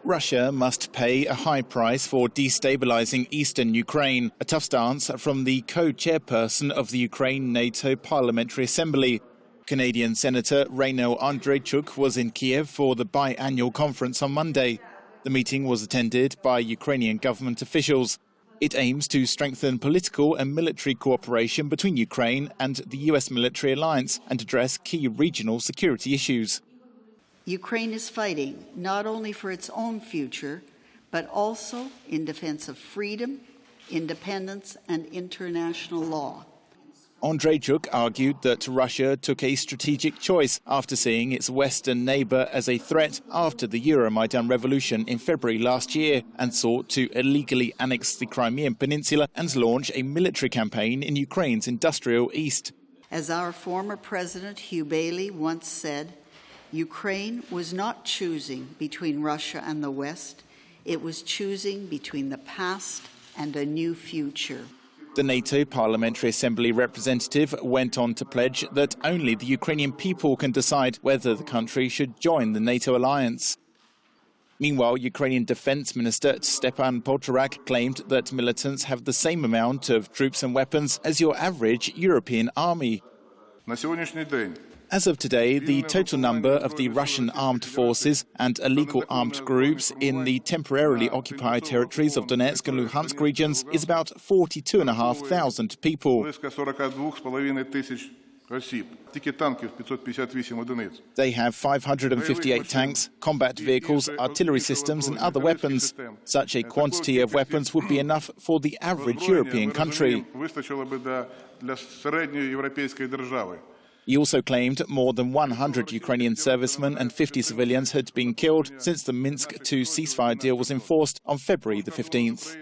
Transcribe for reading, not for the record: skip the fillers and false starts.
Russia must pay a high price for destabilizing eastern Ukraine, a tough stance from the co-chairperson of the Ukraine-NATO Parliamentary Assembly. Canadian Senator Raynell Andreychuk was in Kyiv for the biannual conference on Monday. The meeting was attended by Ukrainian government officials. It aims to strengthen political and military cooperation between Ukraine and the US military alliance and address key regional security issues. Ukraine is fighting not only for its own future, but also in defense of freedom, independence, and international law. Andreychuk argued that Russia took a strategic choice after seeing its western neighbour as a threat after the Euromaidan revolution in February last year and sought to illegally annex the Crimean Peninsula and launch a military campaign in Ukraine's industrial east. As our former president Hugh Bailey once said, Ukraine was not choosing between Russia and the West, it was choosing between the past and a new future. The NATO Parliamentary Assembly representative went on to pledge that only the Ukrainian people can decide whether the country should join the NATO alliance. Meanwhile, Ukrainian Defense Minister Stepan Poltorak claimed that militants have the same amount of troops and weapons as your average European army. As of today, the total number of the Russian armed forces and illegal armed groups in the temporarily occupied territories of Donetsk and Luhansk regions is about 42,500 people. They have 558 tanks, combat vehicles, artillery systems and other weapons. Such a quantity of weapons would be enough for the average European country. He also claimed more than 100 Ukrainian servicemen and 50 civilians had been killed since the Minsk II ceasefire deal was enforced on February the 15th.